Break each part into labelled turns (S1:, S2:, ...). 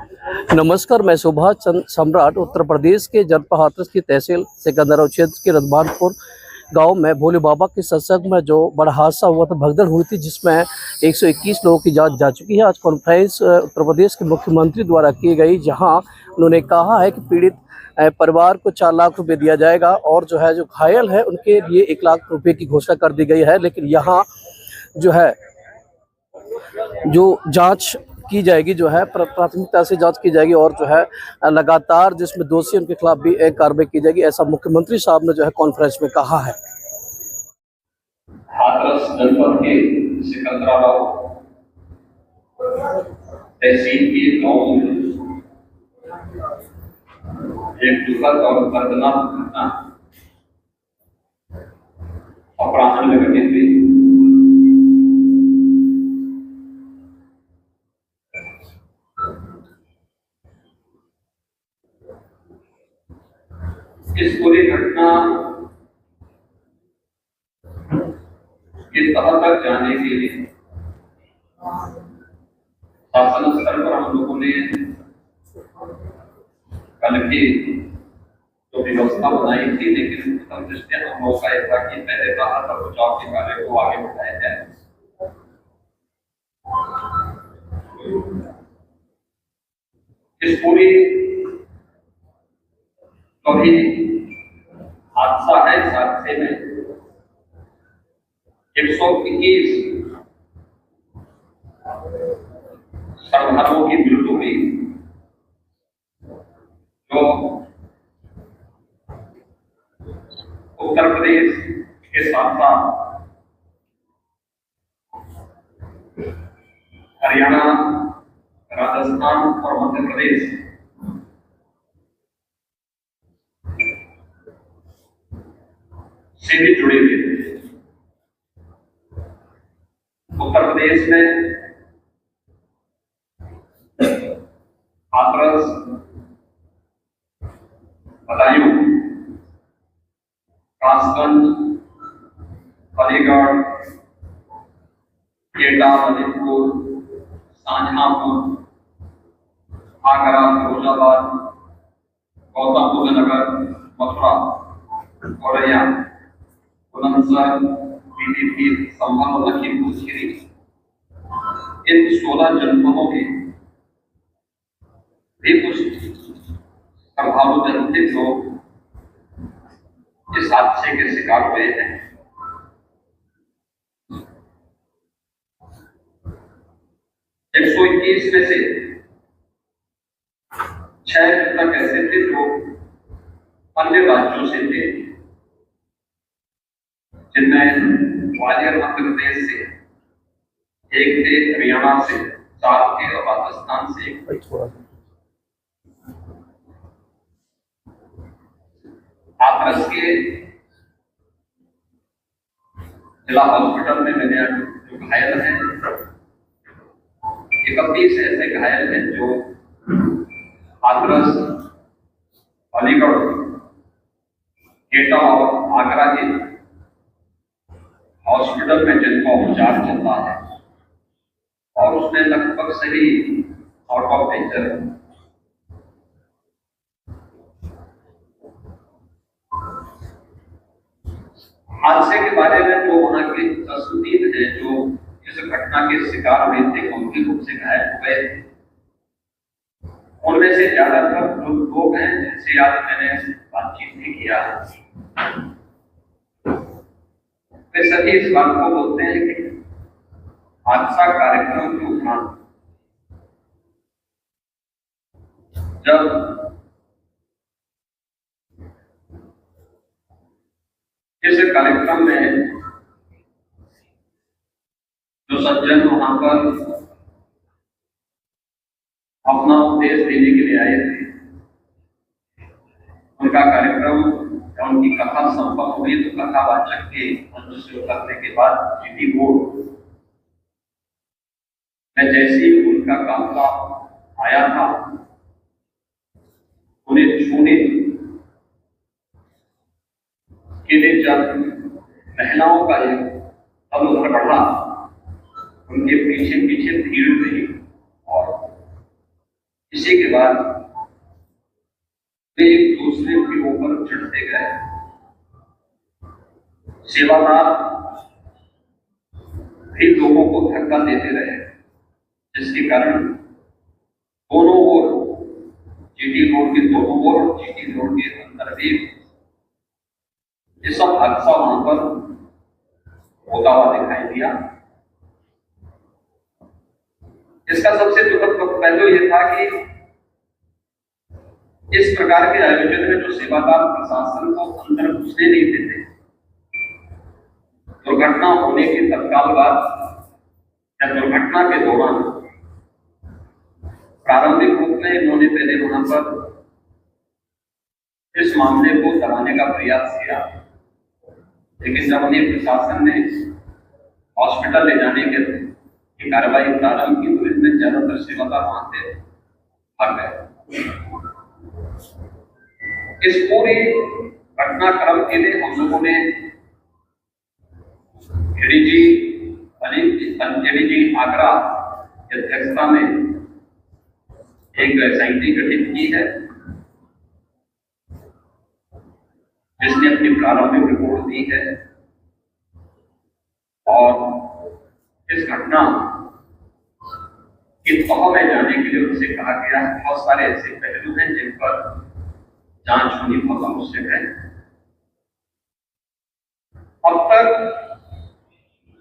S1: नमस्कार, मैं सुभाष चंद्र सम्राट उत्तर प्रदेश के जनपद हाथरस की तहसील सिकंदरा क्षेत्र के रजमानपुर गांव में भोले बाबा के सत्संग में जो बड़ा हादसा हुआ था, भगदड़ हुई थी, जिसमें 121 लोगों की जान जा चुकी है। आज कॉन्फ्रेंस उत्तर प्रदेश के मुख्यमंत्री द्वारा की गई, जहां उन्होंने कहा है कि पीड़ित परिवार को 4 लाख रुपए दिया जाएगा और जो घायल है उनके लिए 1 लाख रुपए की घोषणा कर दी गई है। लेकिन यहाँ जो है जो जांच की जाएगी, प्राथमिकता से जांच की जाएगी और लगातार जिसमें दोषी उनके खिलाफ भी एक कार्रवाई की जाएगी, ऐसा मुख्यमंत्री साहब ने कॉन्फ्रेंस में कहा है।
S2: हाथरस जनपद के सिकंदरा तहसील के गांव में एक दुखद और दर्दनाक घटना अपराह्न में घटित हुई। इस पूरी घटना के तह तक जाने के लिए शासन स्तर पर हम लोगों ने कल की जो व्यवस्था बनाई थी, लेकिन प्रथम दृष्टया हम लोग का था कि पहले राहत और बचाव के कार्य को आगे बढ़ाया जाए। इस पूरी कभी हादसा है, इस हादसे में 121 श्रद्धालुओं की मृत्यु हुई, जो उत्तर प्रदेश के साथ साथ हरियाणा, राजस्थान और मध्य प्रदेश से भी जुड़े हुए थे। उत्तर प्रदेश में हाथरस, बदायूं, कासगंज, अलीगढ़, एटा, मणिपुर, शाहजहांपुर, आगरा, फिरोजाबाद, गौतम बुद्ध नगर, मथुरा, औरैया, बुलंदशहर, पीलीभीत, संभल और लखीमपुर खीरी, इन 16 जनपदों के भी कुछ प्रभावित जन थे जो इस हादसे के शिकार हुए हैं। 121 में से 6 मृतक ऐसे थे जो अन्य राज्यों से थे, जिनमें ग्वालियर मध्य प्रदेश से 1 थे, हरियाणा से 4 थे और राजस्थान से 1 थे। हाथरस के जिला हॉस्पिटल में मेरे जो घायल हैं, 31 ऐसे घायल हैं जो हाथरस, अलीगढ़, एटा और आगरा के हॉस्पिटल में जिनका उपचार चल रहा है और उसमें लगभग सभी आउट ऑफ डेंजर है। हादसे के बारे में जो वहां के तस्दीक है, जो इस घटना के शिकार हुए थे, गंभीर रूप से घायल हुए, उनमें से ज्यादातर जो लोग हैं जिनसे आज मैंने बातचीत भी किया, वे सभी इस बात को बोलते हैं कि हादसा कार्यक्रम के उपरांत जब इस कार्यक्रम में जो सज्जन वहां पर अपना उपदेश देने के लिए आए थे, उनका कार्यक्रम या उनकी कथा संपन्न हुई तो कथावाचक के मंच से उतरने के बाद जीटी बोर्ड में जैसे ही उनका काफिला आया था, उन्हें छूने के लिए जब महिलाओं का एक दल उधर बढ़ा, उनके पीछे पीछे भीड़ रही और इसी के बाद वे एक दूसरे के ऊपर चढ़ते गए। सेवादार भी लोगों को धक्का देते रहे, जिसके कारण दोनों ओर, जीटी रोड के दोनों ओर और जीटी रोड के अंदर भी ये सब हादसा वहां पर होता हुआ दिखाई दिया। इसका सबसे दुखद पहलू यह था कि इस प्रकार के आयोजन में जो सेवादार प्रशासन को अंदर घुसने नहीं देते, दुर्घटना होने के तत्काल बाद या दुर्घटना के दौरान प्रारंभिक रूप में इन्होंने पहले वहां पर इस मामले को दबाने का प्रयास किया, लेकिन जब उन्हें प्रशासन ने हॉस्पिटल ले जाने की कार्रवाई प्रारंभ की तो इसमें ज्यादातर सेवादार वहां से भाग गए। इस पूरी घटनाक्रम के लिए हम लोगों ने एडीजी आगरा की अध्यक्षता में एक समिति गठित की है, जिसने अपनी प्रारंभिक रिपोर्ट दी है। और इस घटना की तह में जाने के लिए उनसे कहा गया है। बहुत सारे ऐसे पहलू हैं जिन पर जांच होनी बहुत आवश्यक है। अब तक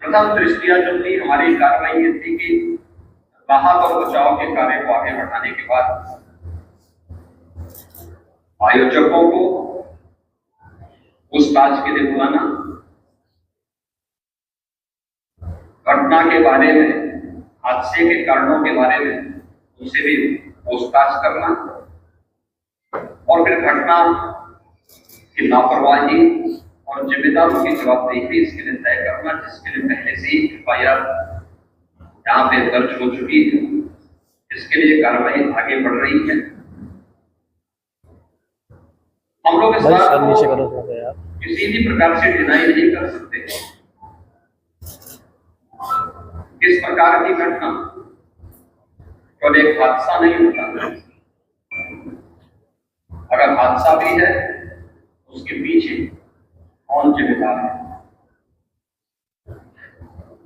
S2: प्रथम दृष्टिया जो थी हमारी कार्रवाई ये थी कि राहत और बचाव के कार्य को आगे बढ़ाने के बाद आयोजकों को पूछताछ के लिए बुलाना, घटना के बारे में, हादसे के कारणों के बारे में उनसे भी पूछताछ करना और फिर घटना की लापरवाही और जिम्मेदारों की जवाबदेही इसके लिए तय करना, जिसके लिए पहले से ही एफआईआर यहाँ पे दर्ज हो चुकी है। इसके लिए कार्रवाई आगे बढ़ रही है। हम लोग इस बात को किसी भी प्रकार से डिनाई नहीं कर सकते। इस प्रकार की घटना और एक हादसा नहीं होता। अगर हादसा भी है उसके पीछे कौन जिम्मेदार है,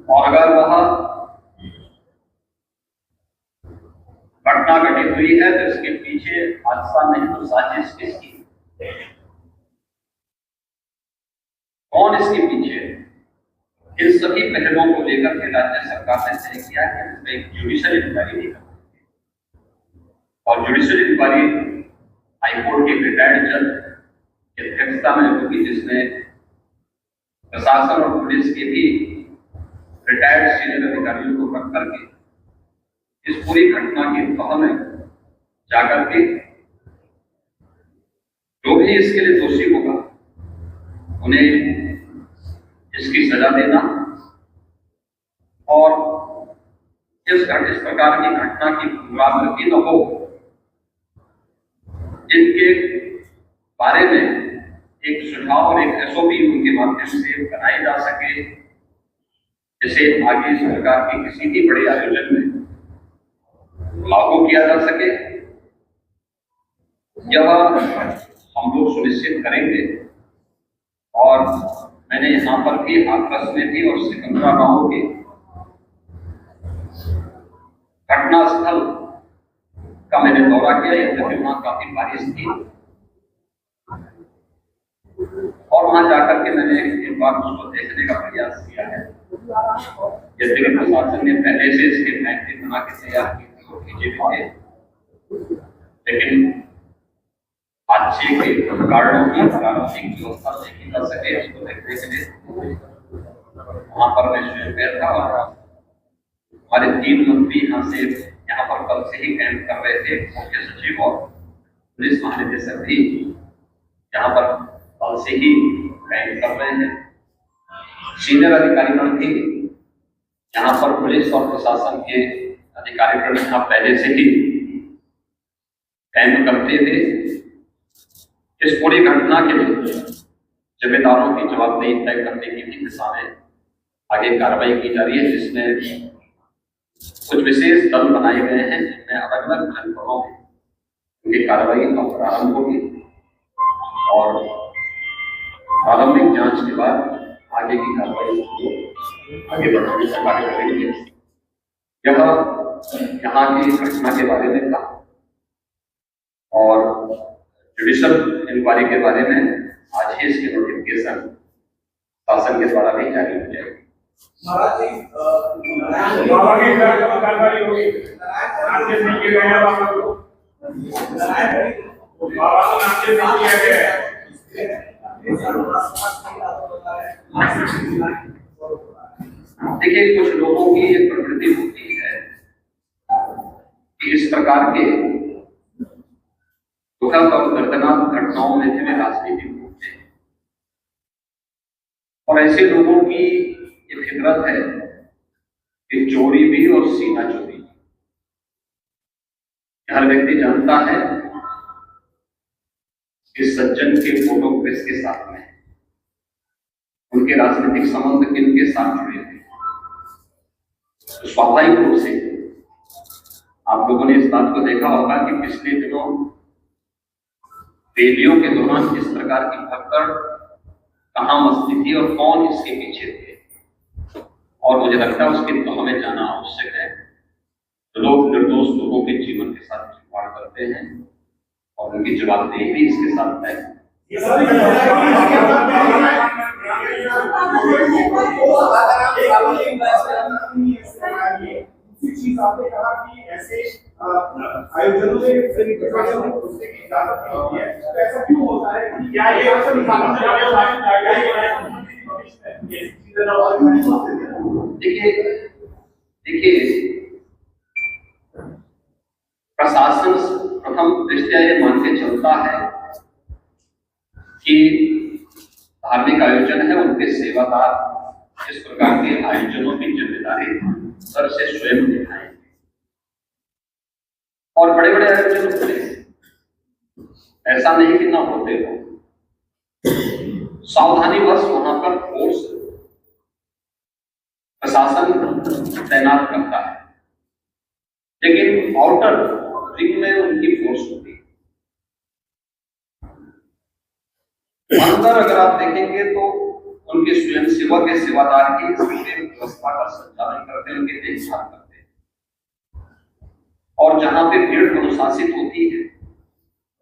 S2: और अगर वह घटना घटित हुई है तो इसके पीछे हादसा नहीं तो साजिश किसकी, कौन इसके पीछे? इन सभी पहलुओं को लेकर के राज्य सरकार ने तय किया है कि इसमें एक जुडिशियल इंक्वायरी नहीं करनी और जुडिशियल इंक्वायरी हाईकोर्ट के रिटायर्ड जज की अध्यक्षता में होगी, जिसमें प्रशासन और पुलिस के भी रिटायर्ड सीनियर अधिकारियों को रख करके इस पूरी घटना की तह में जाकर के जो भी इसके लिए दोषी होगा उन्हें इसकी सजा देना और इस प्रकार की घटना की पुनरावृत्ति न हो, इनके बारे में एक सुझाव और एक एसओपी उनके माध्यम से बनाई जा सके, जिसे आगे इस प्रकार के किसी भी बड़े आयोजन में लागू किया जा सके। यह हम लोग सुनिश्चित करेंगे और मैंने यहाँ पर भी हाथरस में भी और सिकंदरा गांव के घटना स्थल का मैंने दौरा किया। यद्यपि वहां काफी बारिश थी और वहां जाकर के मैंने एक बार उसको देखने का प्रयास किया है। यद्यपि प्रशासन ने पहले से इसके मैप बना के तैयार की थी और खींचे भी थे, लेकिन हादसे के कारणों की प्रारंभिक व्यवस्था देखी जा सके उसको देखने के लिए वहां पर मैं स्वयं गया था। और हमारे 3 मंत्री यहाँ पर कल से ही कैंप कर रहे थे। मुख्य सचिव और पुलिस महानिदेशक भी यहाँ पर कल से ही कैंप कर रहे हैं। सीनियर अधिकारीगण भी यहाँ पर पुलिस और प्रशासन के अधिकारीगण यहाँ पहले से ही कैंप करते थे। इस पूरी घटना के लिए जिम्मेदारों की जवाबदेही तय करने की भी दिशा में आगे कार्रवाई की जा रही है, जिसमें कुछ विशेष दल बनाए गए हैं जिनमें अलग अलग जनपदों में उनकी कार्रवाई अब प्रारंभ होगी और प्रारंभिक जांच के बाद आगे की कार्रवाई को आगे बढ़ाने का कार्य करेंगे। यह यहाँ की घटना के बारे में था और जुडिशल इंक्वायरी के बारे में आज ही इसकी नोटिफिकेशन शासन के द्वारा भी जारी हो जाएगी। देखिए, कुछ लोगों की एक प्रवृत्ति होती है कि इस प्रकार के दुखद और दर्दनाक घटनाओं में से वे राजनीति होते हैं और ऐसे लोगों की ये फितरत है कि चोरी भी और सीना चोरी भी। हर व्यक्ति जानता है कि सज्जन के फोटो किसके साथ में है, उनके राजनीतिक संबंध किनके साथ जुड़े हैं। तो स्वाभाविक रूप से आप लोगों ने इस बात को देखा होगा कि पिछले दिनों रैलियों के दौरान किस प्रकार की भगदड़ कहां मस्ती थी और कौन इसके पीछे थे, और मुझे लगता है उसके तो हमें जाना आवश्यक है। तो लोग निर्दोष लोगों के जीवन के साथ खिलवाड़ करते हैं और उनकी जवाबदेही भी इसके साथ तय है।
S3: चीज आपने कहा कि ऐसे आयोजनों में घुसने की इजाजत नहीं होती है, तो ऐसा क्यों होता है कि क्या ये अक्सर
S2: देखिए प्रशासन प्रथम दृष्टया ये मान के चलता है कि धार्मिक आयोजन है, उनके सेवादार इस प्रकार के आयोजनों की जिम्मेदारी सर से स्वयं निभाएंगे और बड़े बड़े आयोजन होते हैं, ऐसा नहीं कि ना होते हो। सावधानीवश वहां पर फोर्स प्रशासन तैनात करता है, लेकिन आउटर रिंग में उनकी फोर्स होती है। अंदर अगर आप देखेंगे तो उनके स्वयं सेवक के सेवादार की व्यवस्था का संचालन करते हैं, उनकी देखभाल करते हैं और जहां पे भीड़ अनुशासित होती है,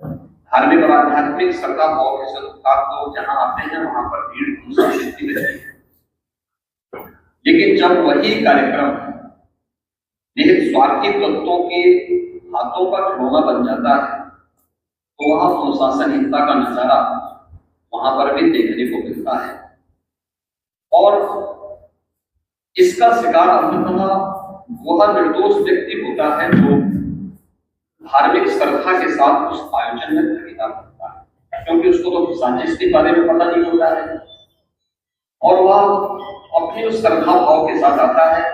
S2: धार्मिक और आध्यात्मिक श्रद्धा भाव के साथ लोग जहां आते हैं वहां पर भीड़ अनुशासित ही रहती है। लेकिन जब वही कार्यक्रम निहित स्वार्थी तत्वों के हाथों का खिलौना बन जाता है तो वहां अनुशासनहीनता का नजारा वहां पर भी देखने को मिलता है और इसका शिकार अंततः वह निर्दोष व्यक्ति होता है जो धार्मिक श्रद्धा के साथ उस आयोजन में भागीदार होता है, क्योंकि उसको तो साजिश के बारे में पता नहीं होता है और वह अपनी उस श्रद्धा भाव के साथ आता है,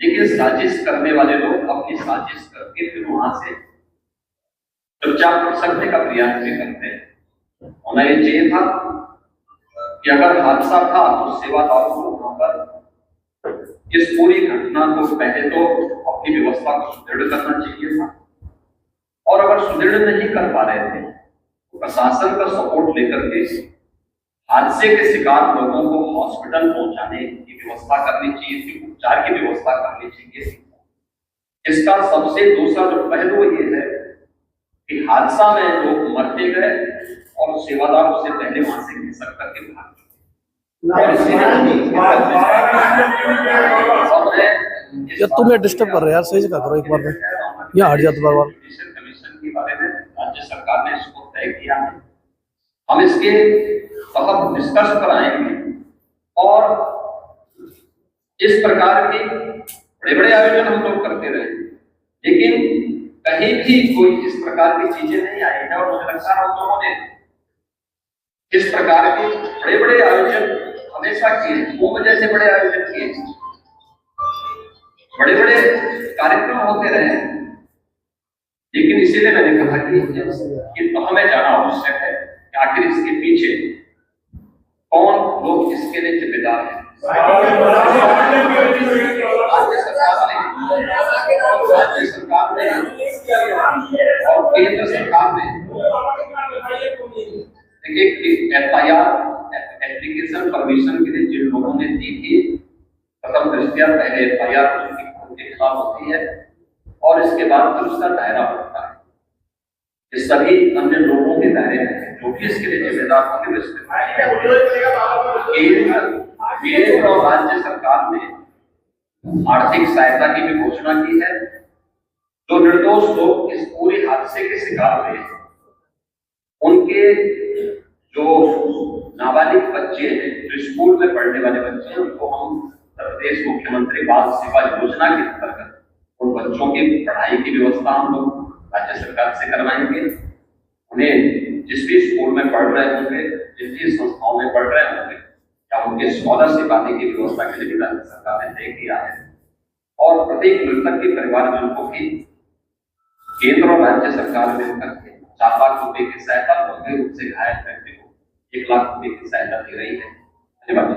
S2: लेकिन साजिश करने वाले लोग अपनी साजिश करके फिर वहां से चुपचाप सकने का प्रयास भी करते हैं। होना ये चाहिए था कि अगर हादसा था तो सेवादारों को वहां पर इस पूरी घटना को पहले तो अपनी व्यवस्था को सुदृढ़ करना चाहिए था और अगर सुदृढ़ नहीं कर पा रहे थे तो प्रशासन का सपोर्ट लेकर के हादसे के शिकार लोगों को हॉस्पिटल पहुंचाने की व्यवस्था करनी चाहिए थी, उपचार की व्यवस्था करनी चाहिए थी। इसका सबसे दूसरा जो पहलू ये है कि हादसा में लोग मरते गए और सेवादार उससे पहले वहां से घिसक करके भाग
S1: या तुम्हें डिस्टर्ब कर रहे यार, सही से करो एक बार में, यहाँ हट जाते बार।
S2: कमीशन के बारे में राज्य सरकार ने इसको तय किया है, हम इसके तहत निष्कर्ष पर आएंगे और इस प्रकार के बड़े बड़े आयोजन हम लोग करते रहे, लेकिन कहीं भी कोई इस प्रकार की चीजें नहीं आई है और मुझे लगता है हम लोगों ने इस प्रकार के बड़े बड़े आयोजन हमेशा किए, वो वजह से बड़े आयोजन किए, बड़े बड़े कार्यक्रम होते रहे, लेकिन इसीलिए मैंने कहा कि तो हमें जाना आवश्यक है कि आखिर इसके पीछे कौन लोग इसके लिए जिम्मेदार हैं। राज्य सरकार ने और केंद्र सरकार ने देखिए FIR एप्लीकेशन परमिशन के लिए जिन लोगों ने दी थी, प्रथम दृष्टया पहले FIR उनके खिलाफ होती है और इसके बाद फिर उसका दायरा होता है। ये सभी अन्य लोगों के दायरे में है जो भी इसके लिए जिम्मेदार होंगे। केंद्र और राज्य सरकार ने आर्थिक सहायता की भी घोषणा की है। जो निर्दोष लोग इस पूरे हादसे के शिकार हुए हैं, उनके जो नाबालिग बच्चे हैं, जो स्कूल में पढ़ने वाले बच्चे हैं, उनको हम उत्तर प्रदेश मुख्यमंत्री बाल सेवा योजना के अंतर्गत उन बच्चों की पढ़ाई की व्यवस्था हम लोग राज्य सरकार से करवाएंगे। उन्हें जिस भी स्कूल में पढ़ रहे होंगे, जिस भी संस्थाओं में पढ़ रहे होंगे, या उनके स्कॉलरशिप आने की व्यवस्था के लिए भी राज्य सरकार ने तय किया है। और प्रत्येक मृतक के परिवारजनों को भी केंद्र और राज्य सरकार मिलकर 4 लाख रुपए की सहायता, गंभीर रूप से घायल व्यक्ति को 1 लाख रुपए की सहायता दी रही है। धन्यवाद।